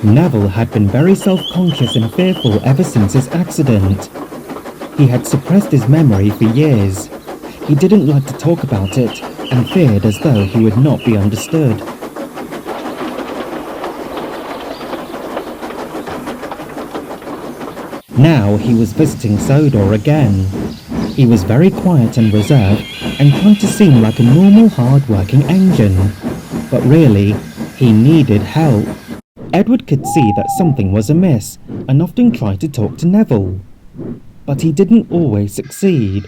Neville had been very self-conscious and fearful ever since his accident. He had suppressed his memory for years. He didn't like to talk about it and feared as though he would not be understood. Now he was visiting Sodor again. He was very quiet and reserved and tried to seem like a normal hard-working engine. But really, he needed help. Edward could see that something was amiss and often tried to talk to Neville. But he didn't always succeed.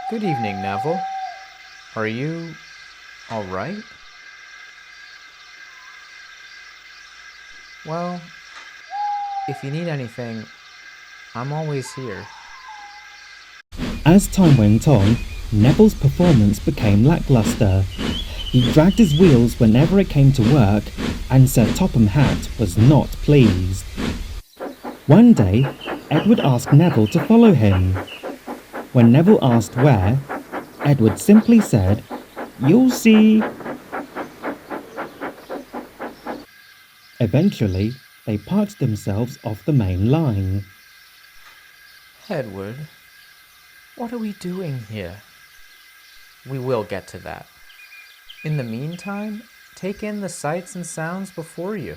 Good evening, Neville. Are you all right? Well, if you need anything, I'm always here. As time went on, Neville's performance became lackluster. He dragged his wheels whenever it came to work, and Sir Topham Hatt was not pleased. One day, Edward asked Neville to follow him. When Neville asked where, Edward simply said, "You'll see." Eventually, they parked themselves off the main line. Edward, what are we doing here? We will get to that. In the meantime, take in the sights and sounds before you.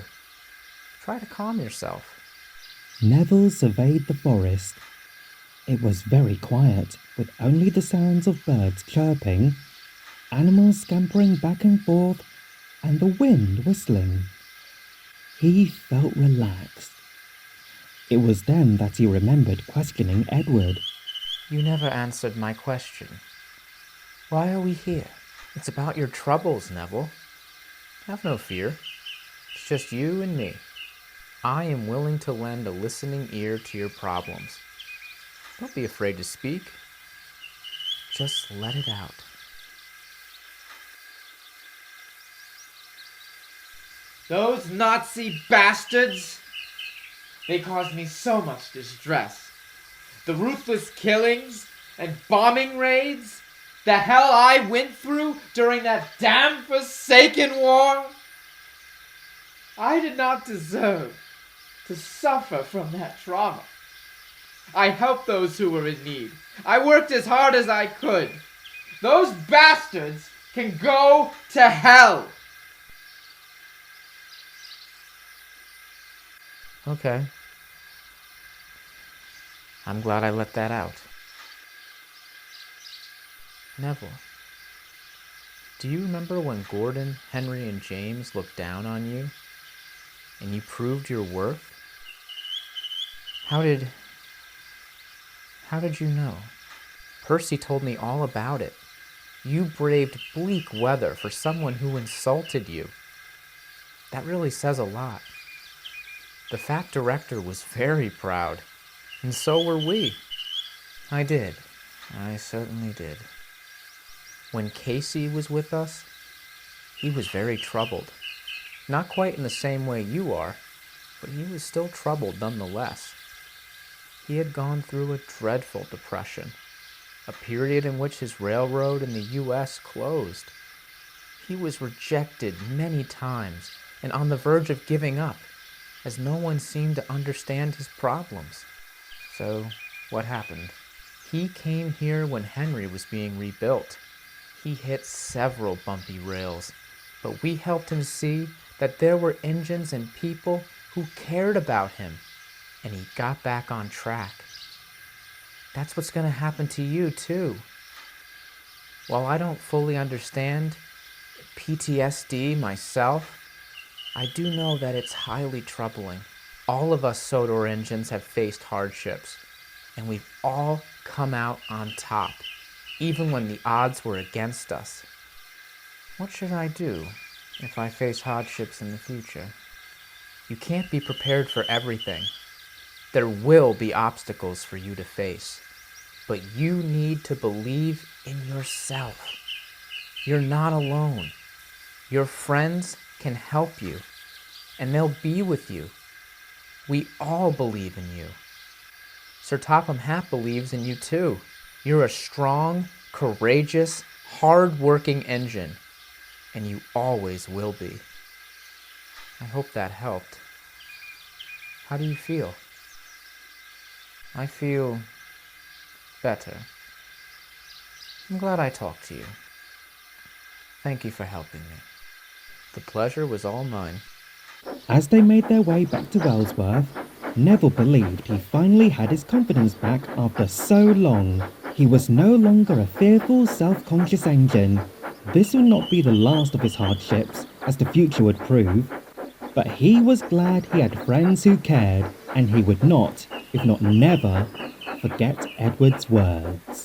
Try to calm yourself. Neville surveyed the forest. It was very quiet, with only the sounds of birds chirping, animals scampering back and forth, and the wind whistling. He felt relaxed. It was then that he remembered questioning Edward. You never answered my question. Why are we here? It's about your troubles, Neville. Have no fear. It's just you and me. I am willing to lend a listening ear to your problems. Don't be afraid to speak. Just let it out. Those Nazi bastards! They caused me so much distress. The ruthless killings and bombing raids, the hell I went through during that damn forsaken war. I did not deserve to suffer from that trauma. I helped those who were in need. I worked as hard as I could. Those bastards can go to hell. Okay. I'm glad I let that out. Neville, do you remember when Gordon, Henry, and James looked down on you and you proved your worth? How did you know? Percy told me all about it. You braved bleak weather for someone who insulted you. That really says a lot. The Fat Director was very proud, and so were we. I certainly did. When Casey was with us, he was very troubled. Not quite in the same way you are, but he was still troubled nonetheless. He had gone through a dreadful depression, a period in which his railroad in the U.S. closed. He was rejected many times and on the verge of giving up, as no one seemed to understand his problems. So, what happened? He came here when Henry was being rebuilt. He hit several bumpy rails, but we helped him see that there were engines and people who cared about him, and he got back on track. That's what's going to happen to you, too. While I don't fully understand PTSD myself, I do know that it's highly troubling. All of us Sodor engines have faced hardships, and we've all come out on top, even when the odds were against us. What should I do if I face hardships in the future? You can't be prepared for everything. There will be obstacles for you to face, but you need to believe in yourself. You're not alone. Your friends can help you, and they'll be with you. We all believe in you. Sir Topham Hatt believes in you too. You're a strong, courageous, hard-working engine, and you always will be. I hope that helped. How do you feel? I feel better. I'm glad I talked to you. Thank you for helping me. The pleasure was all mine. As they made their way back to Wellsworth, Neville believed he finally had his confidence back after so long. He was no longer a fearful, self-conscious engine. This would not be the last of his hardships, as the future would prove. But he was glad he had friends who cared, and he would not, if not never, forget Edward's words.